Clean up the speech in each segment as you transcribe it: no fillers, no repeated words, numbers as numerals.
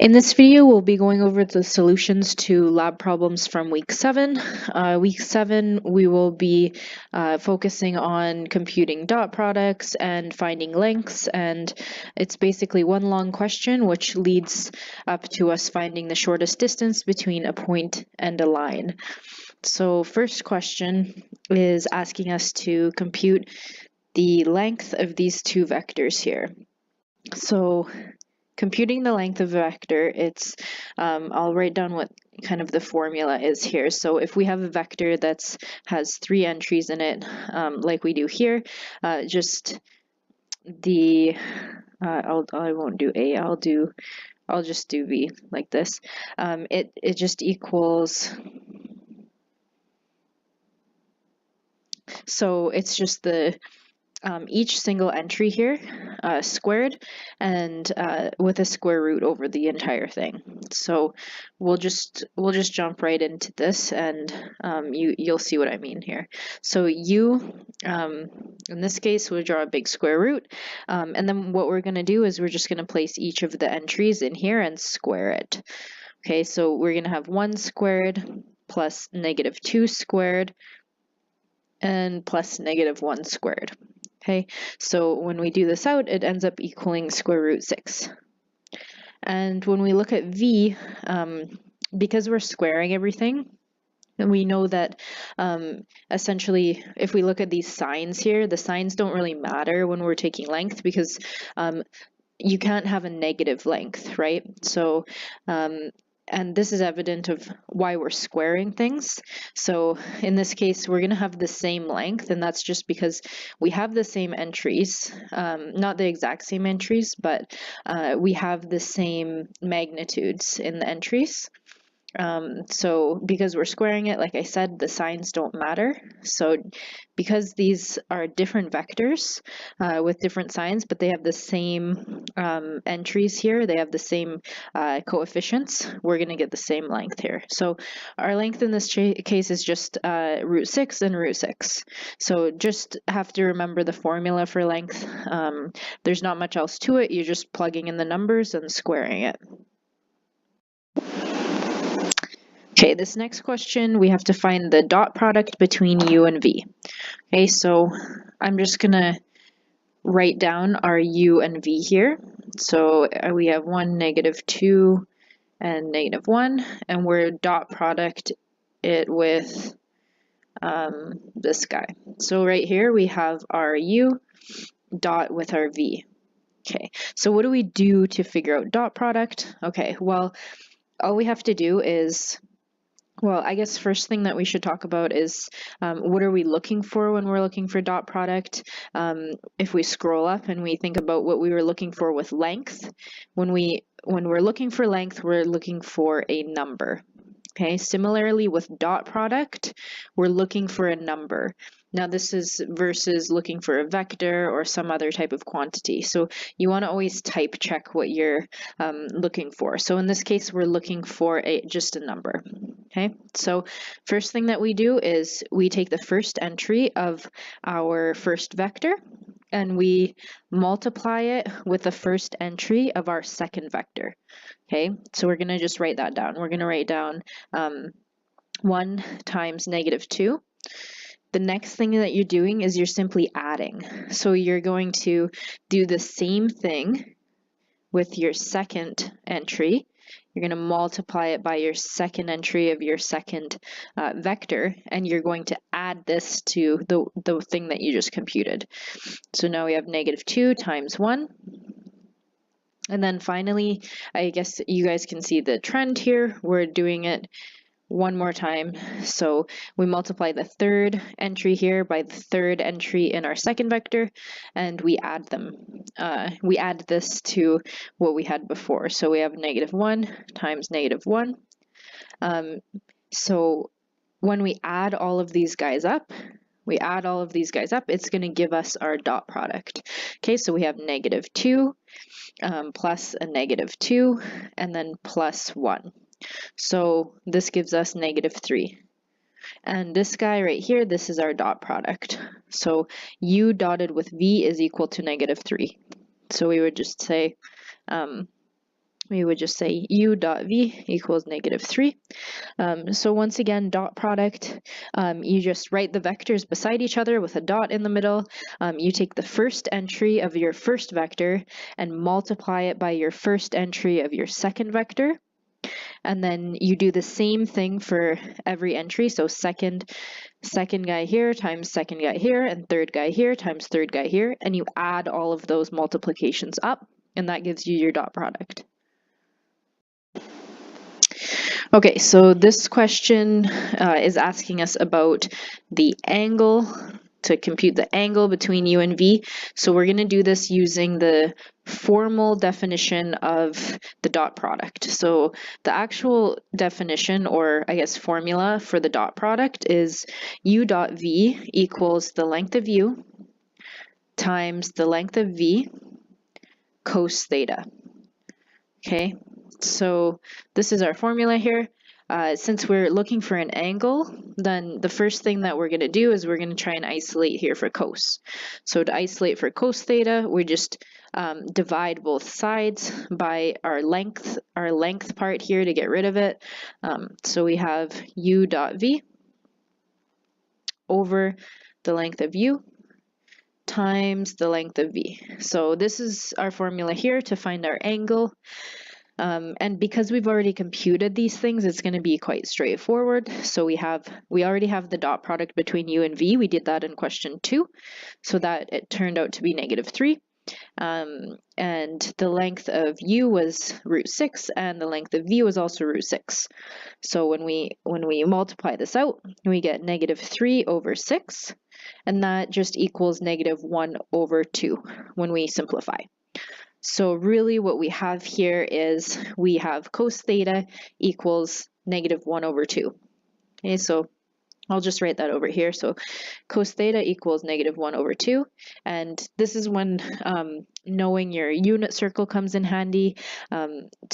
In this video, we'll be going over the solutions to lab problems from week 7. Week 7, we will be focusing on computing dot products and finding lengths, and it's basically one long question which leads up to us finding the shortest distance between a point and a line. So first question is asking us to compute the length of these two vectors here. So computing the length of a vector, I'll write down what kind of the formula is here. So if we have a vector that has 3 entries in it, like we do here, I won't do A, I'll just do B like this. It just equals, so it's just the each single entry here squared and with a square root over the entire thing. So we'll just jump right into this, and you'll see what I mean here. So in this case, we'll draw a big square root, and then what we're going to do is we're just going to place each of the entries in here and square it. Okay, so we're going to have 1 squared plus -2 squared and plus -1 squared. Okay, so when we do this out, it ends up equaling square root 6. And when we look at v, because we're squaring everything, and we know that essentially, if we look at these signs here, the signs don't really matter when we're taking length, because you can't have a negative length, right? So and this is evident of why we're squaring things. So in this case, we're going to have the same length, and that's just because we have the same entries, not the exact same entries, but we have the same magnitudes in the entries. So because we're squaring it, like I said, the signs don't matter. So because these are different vectors with different signs, but they have the same entries here, they have the same coefficients, we're going to get the same length here. So our length in this case is just root 6 and root 6. So just have to remember the formula for length. There's not much else to it. You're just plugging in the numbers and squaring it. Okay, this next question, we have to find the dot product between u and v. Okay, so I'm just going to write down our u and v here. So we have 1, -2, and -1, and we're dot product it with this guy. So right here we have our u dot with our v. Okay, so what do we do to figure out dot product? Okay, well, all we have to do is, well, I guess first thing that we should talk about is what are we looking for when we're looking for dot product? If we scroll up and we think about what we were looking for with length, when we're looking for length, we're looking for a number. Okay, similarly with dot product, we're looking for a number. Now this is versus looking for a vector or some other type of quantity. So you want to always type check what you're looking for. So in this case, we're looking for just a number. Okay, so first thing that we do is we take the first entry of our first vector and we multiply it with the first entry of our second vector. Okay, so we're going to just write that down. We're going to write down 1 times -2. The next thing that you're doing is you're simply adding. So you're going to do the same thing with your second entry. You're going to multiply it by your second entry of your second vector, and you're going to add this to the thing that you just computed. So now we have -2 times 1. And then finally, I guess you guys can see the trend here. We're doing it one more time. So we multiply the third entry here by the third entry in our second vector, and we add them. We add this to what we had before. So we have -1 times -1. So when we add all of these guys up, it's going to give us our dot product. Okay, so we have -2 plus a -2, and then plus 1. So this gives us -3. And this guy right here, this is our dot product. So u dotted with v is equal to -3. So we would just say we would just say u dot v equals -3. So once again, dot product, you just write the vectors beside each other with a dot in the middle. You take the first entry of your first vector and multiply it by your first entry of your second vector. And then you do the same thing for every entry. So second guy here times second guy here, and third guy here times third guy here, and you add all of those multiplications up, and that gives you your dot product. Okay, so this question is asking us about the angle, to compute the angle between u and v. So we're going to do this using the formal definition of the dot product. So the actual definition, or I guess formula for the dot product, is u dot v equals the length of u times the length of v cos theta. Okay, so this is our formula here. Since we're looking for an angle, then the first thing that we're going to do is we're going to try and isolate here for cos. So to isolate for cos theta, we just divide both sides by our length part here to get rid of it. So we have u dot v over the length of u times the length of v. So this is our formula here to find our angle. And because we've already computed these things, it's going to be quite straightforward. So we already have the dot product between u and v. We did that in question 2, so that it turned out to be -3. And the length of u was √6, and the length of v was also √6. So when we multiply this out, we get -3 over 6, and that just equals -1 over 2 when we simplify. So really what we have here is we have cos theta equals -1 over 2. Okay, so I'll just write that over here. So cos theta equals -1 over 2. And this is when knowing your unit circle comes in handy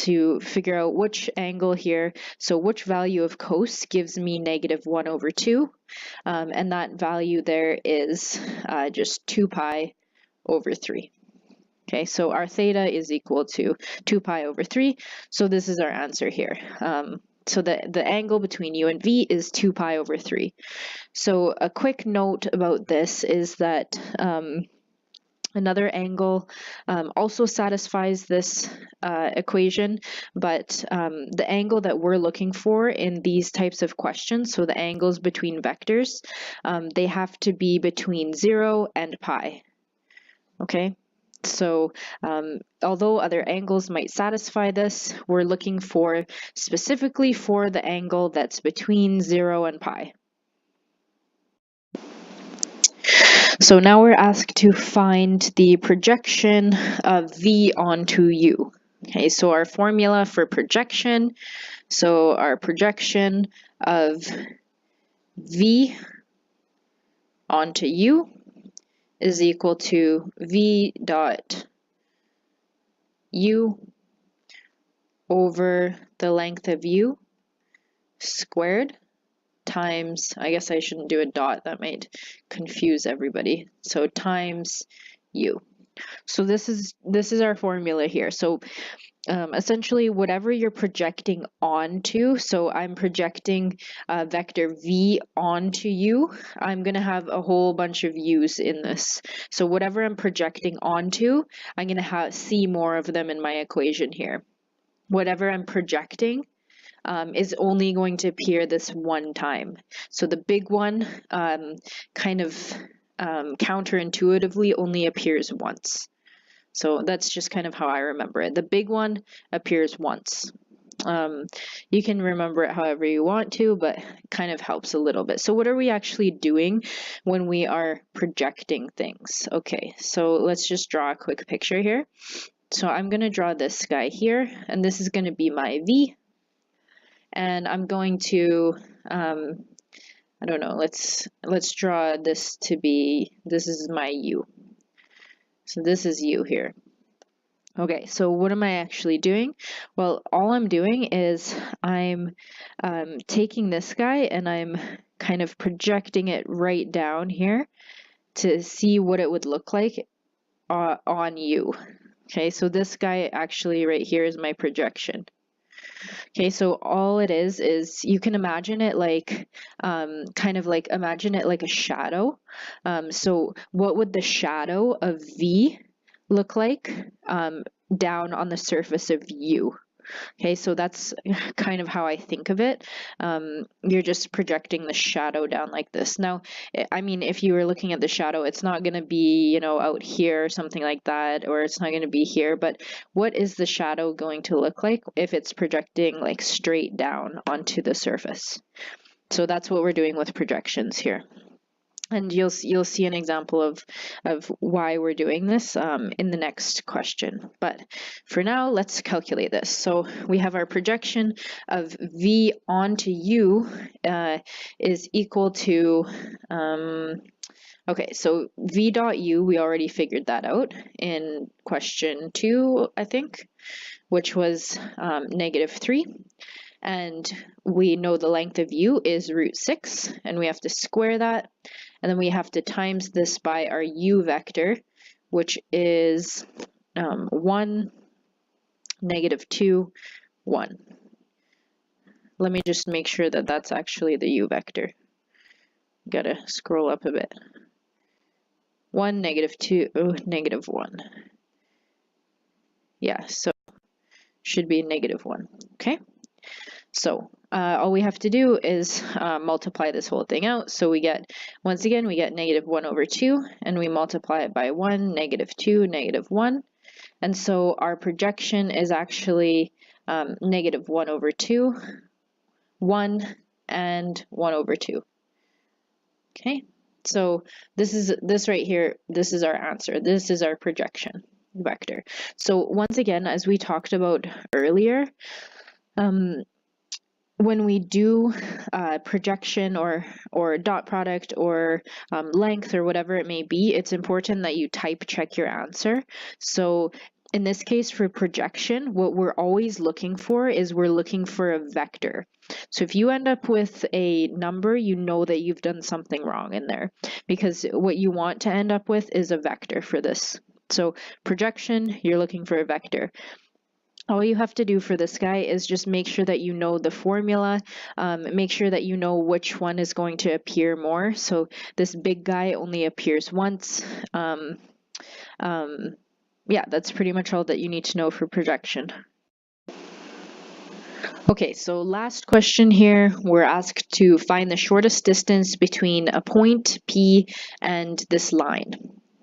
to figure out which angle here. So which value of cos gives me -1 over 2. And that value there is just 2 pi over 3. Okay, so our theta is equal to 2 pi over 3, so this is our answer here. So the angle between u and v is 2 pi over 3. So a quick note about this is that another angle also satisfies this equation, but the angle that we're looking for in these types of questions, so the angles between vectors, they have to be between 0 and pi. Okay? So although other angles might satisfy this, we're looking for specifically for the angle that's between 0 and pi. So now we're asked to find the projection of v onto u. Okay, so our formula for projection, so our projection of v onto u is equal to v dot u over the length of u squared times, I guess I shouldn't do a dot, that might confuse everybody, so times u. So this is our formula here. So essentially whatever you're projecting onto, so I'm projecting vector v onto u, I'm going to have a whole bunch of u's in this. So whatever I'm projecting onto, I'm going to see more of them in my equation here. Whatever I'm projecting is only going to appear this one time. So the big one kind of counterintuitively only appears once. So that's just kind of how I remember it. The big one appears once. You can remember it however you want to, but it kind of helps a little bit. So what are we actually doing when we are projecting things? Okay, so let's just draw a quick picture here. So I'm going to draw this guy here, and this is going to be my V. And I'm going to, I don't know, let's draw this to be, this is my U. So this is U here. Okay, so what am I actually doing? Well, all I'm doing is I'm taking this guy and I'm kind of projecting it right down here to see what it would look like on U. Okay, so this guy actually right here is my projection. Okay, so all it is you can imagine it like, kind of like imagine it like a shadow. So what would the shadow of V look like down on the surface of U? Okay, so that's kind of how I think of it. You're just projecting the shadow down like this. Now, I mean, if you were looking at the shadow, it's not going to be, you know, out here or something like that, or it's not going to be here. But what is the shadow going to look like if it's projecting like straight down onto the surface? So that's what we're doing with projections here. And you'll see an example of why we're doing this in the next question. But for now, let's calculate this. So we have our projection of V onto U is equal to, okay, so V dot U, we already figured that out in question 2, I think, which was -3. And we know the length of U is √6, and we have to square that. And then we have to times this by our U vector, which is 1, -2, 1. Let me just make sure that that's actually the U vector. Gotta scroll up a bit. 1, -2, -1. Yeah, so should be -1, okay? So all we have to do is multiply this whole thing out. So we get, once again, we get -1/2, and we multiply it by 1, -2, -1. And so our projection is actually -1/2, 1, and 1/2. Okay, so this right here, this is our answer. This is our projection vector. So once again, as we talked about earlier, when we do projection or dot product or length or whatever it may be, it's important that you type check your answer. So in this case for projection, what we're always looking for is we're looking for a vector. So if you end up with a number, you know that you've done something wrong in there, because what you want to end up with is a vector for this. So projection, you're looking for a vector. All you have to do for this guy is just make sure that you know the formula, make sure that you know which one is going to appear more. So this big guy only appears once. Yeah, that's pretty much all that you need to know for projection. Okay, so last question here, we're asked to find the shortest distance between a point P and this line.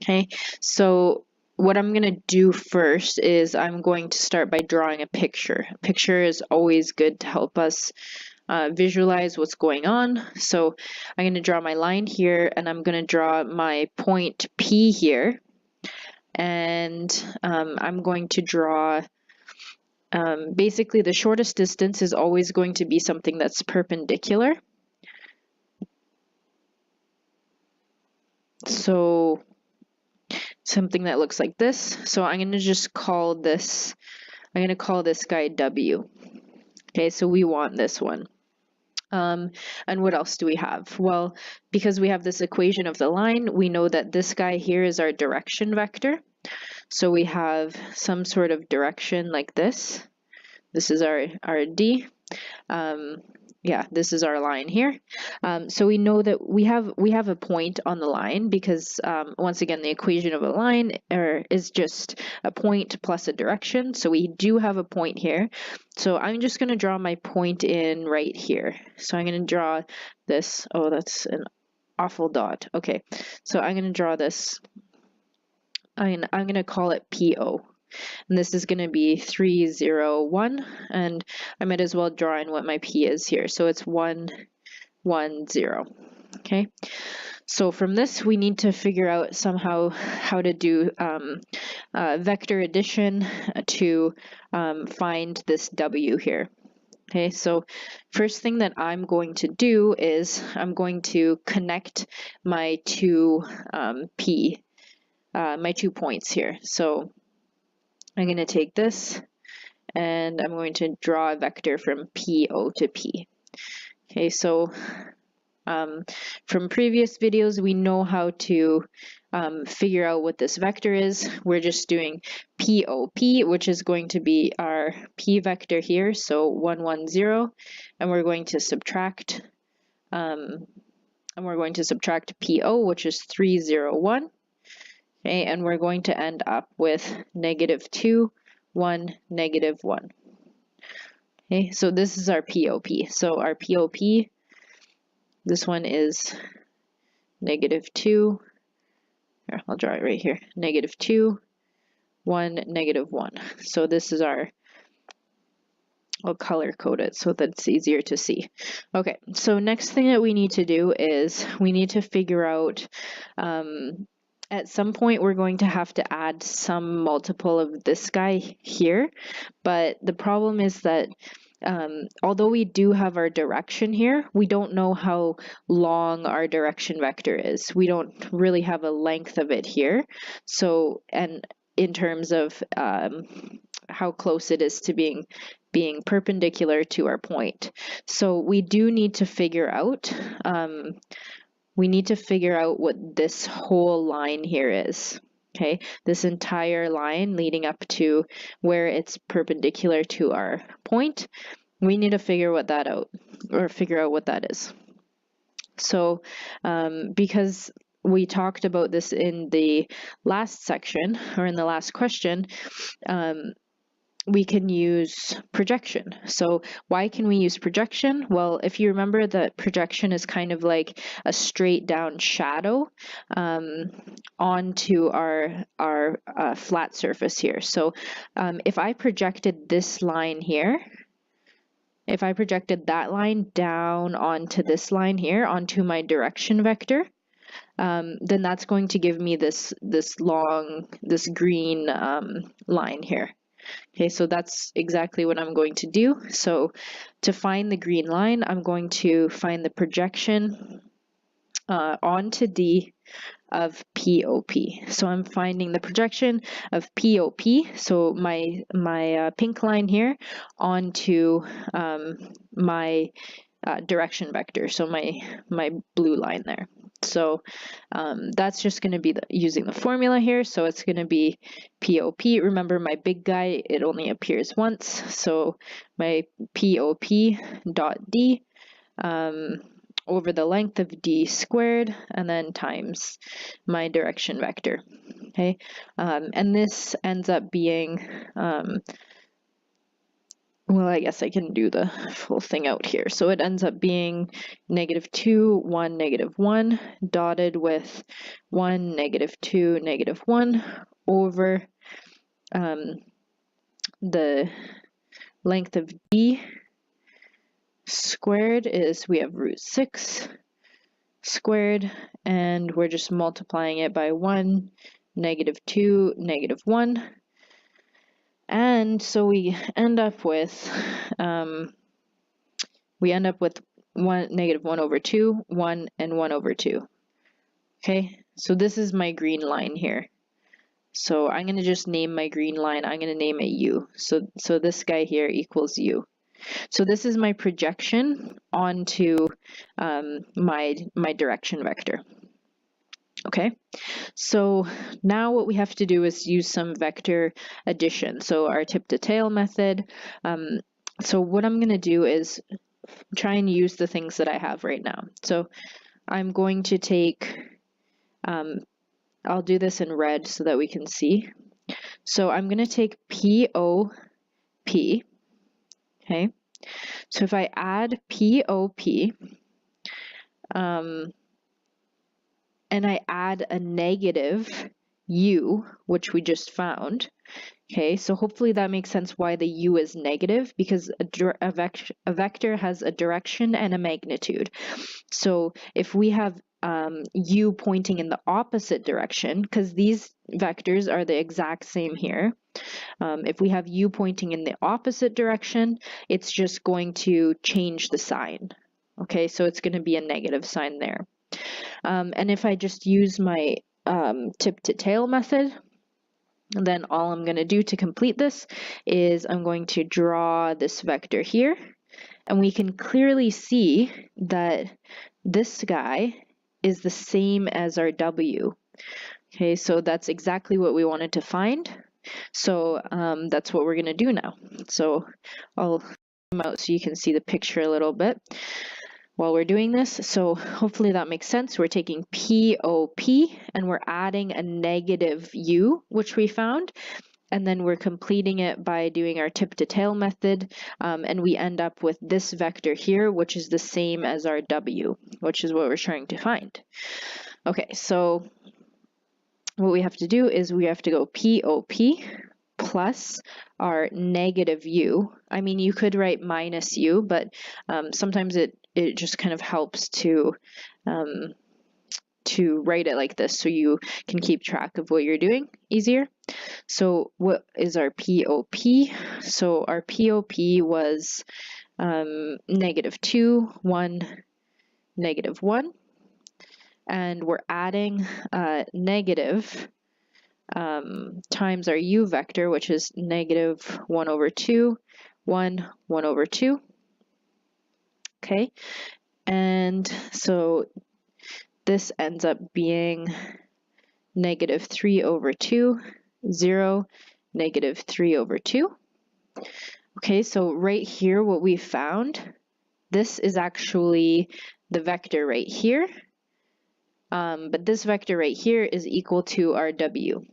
Okay, so what I'm going to do first is I'm going to start by drawing a picture. A picture is always good to help us visualize what's going on. So I'm going to draw my line here, and I'm going to draw my point P here. And I'm going to draw, basically the shortest distance is always going to be something that's perpendicular. So something that looks like this. So I'm going to just call this, I'm going to call this guy W. Okay, so we want this one. And what else do we have? Well, because we have this equation of the line, we know that this guy here is our direction vector. So we have some sort of direction like this. This is our D. Yeah, this is our line here. So we know that we have a point on the line because once again, the equation of a line is just a point plus a direction. So we do have a point here. So I'm just going to draw my point in right here. So I'm going to draw this. Oh, that's an awful dot. Okay, so I'm going to draw this. I'm going to call it PO. And this is going to be 3, 0, 1, and I might as well draw in what my P is here. So it's 1, 1, 0. Okay, so from this we need to figure out somehow how to do vector addition to find this W here. Okay, so first thing that I'm going to do is I'm going to connect my two my 2 points here. So I'm going to take this and I'm going to draw a vector from PO to P. Okay, so From previous videos, we know how to figure out what this vector is. We're just doing POP, which is going to be our P vector here, so 1, 1, 0, and we're going to subtract PO, which is 3, 0, 1. Okay, and we're going to end up with -2, 1, -1. Okay, so this is our POP. So our POP, this one is -2. Here, I'll draw it right here. -2, 1, -1. So this is our, I'll color code it so that it's easier to see. Okay, so next thing that we need to do is we need to figure out, at some point we're going to have to add some multiple of this guy here, but the problem is that although we do have our direction here, we don't know how long our direction vector is. We don't really have a length of it here. So, and in terms of how close it is to being perpendicular to our point. So we do need to figure out, what this whole line here is. Okay, this entire line leading up to where it's perpendicular to our point, we need to figure out what that is. So because we talked about this in the last section, or in the last question, we can use projection. So why can we use projection? Well, if you remember that projection is kind of like a straight down shadow onto our flat surface here. So if I projected this line here, if I projected that line down onto this line here, onto my direction vector, then that's going to give me this green line here. Okay, so that's exactly what I'm going to do. So to find the green line, I'm going to find the projection onto D of POP. So I'm finding the projection of POP, so my pink line here, onto my direction vector, so my blue line there. So that's just going to be using the formula here. So it's going to be POP. Remember, my big guy, it only appears once. So my POP dot D over the length of D squared, and then times my direction vector. Okay, and this ends up being, well, I guess I can do the full thing out here. So it ends up being -2, 1, -1, dotted with 1, -2, -1, over the length of D squared is, we have √6 squared, and we're just multiplying it by 1, -2, -1. And so we end up with 1, -1/2, 1, and 1/2. Okay, so this is my green line here. So I'm going to just name my green line, I'm going to name it U. So this guy here equals U. So this is my projection onto my direction vector. Okay, so now what we have to do is use some vector addition. So our tip to tail method. So what I'm going to do is try and use the things that I have right now. So I'm going to take, I'll do this in red so that we can see. So I'm going to take POP. Okay, so if I add POP, and I add a negative U, which we just found. Okay, so hopefully that makes sense why the U is negative, because a vector has a direction and a magnitude. So if we have U pointing in the opposite direction, because these vectors are the exact same here, if we have U pointing in the opposite direction, it's just going to change the sign. Okay, so it's going to be a negative sign there. And if I just use my tip to tail method, then all I'm going to do to complete this is I'm going to draw this vector here, and we can clearly see that this guy is the same as our W. Okay, so that's exactly what we wanted to find. So that's what we're going to do now. So I'll come out so you can see the picture a little bit while we're doing this. So hopefully that makes sense. We're taking POP and we're adding a negative U, which we found. And then we're completing it by doing our tip to tail method, and we end up with this vector here, which is the same as our W, which is what we're trying to find. Okay, so what we have to do is we have to go POP plus our negative U. I mean, you could write minus U, but sometimes it just kind of helps to write it like this so you can keep track of what you're doing easier. So what is our POP? So our POP was -2, 1, -1. And we're adding negative times our U vector, which is -1/2, 1, 1/2. Okay, and so this ends up being -3/2, 0, -3/2. Okay, so right here what we found, this is actually the vector right here, but this vector right here is equal to our W.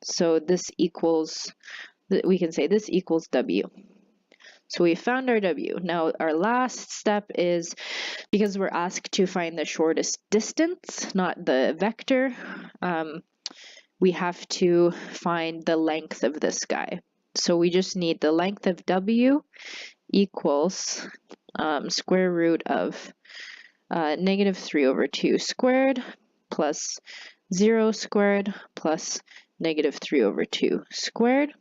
So this equals, we can say this equals W. So we found our W. Now our last step is, because we're asked to find the shortest distance, not the vector, we have to find the length of this guy. So we just need the length of W equals square root of -3/2 squared plus 0 squared plus -3/2 squared.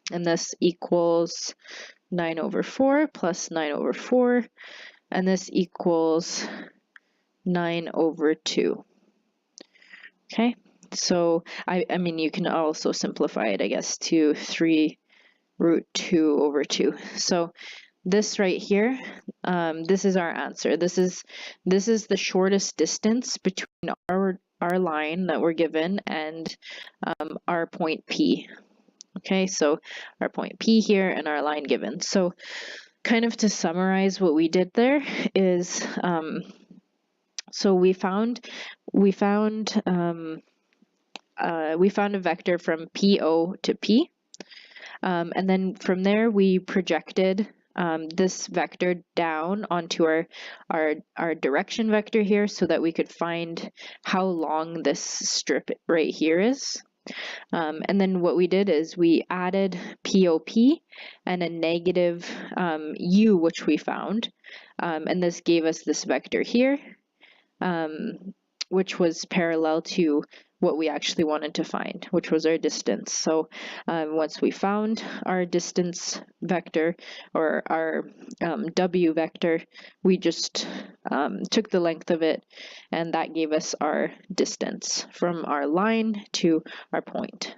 And this equals 9/4 plus 9/4, and this equals 9/2. Okay, so I mean, you can also simplify it, I guess, to 3√2/2. So this right here, this is our answer. This is the shortest distance between our line that we're given and our point P. Okay, so our point P here and our line given. So kind of to summarize what we did there is, so we found a vector from PO to P, and then from there we projected this vector down onto our direction vector here so that we could find how long this strip right here is. And then what we did is we added POP and a negative U, which we found, and this gave us this vector here, which was parallel to what we actually wanted to find, which was our distance. So once we found our distance vector, or our W vector, we just took the length of it, and that gave us our distance from our line to our point.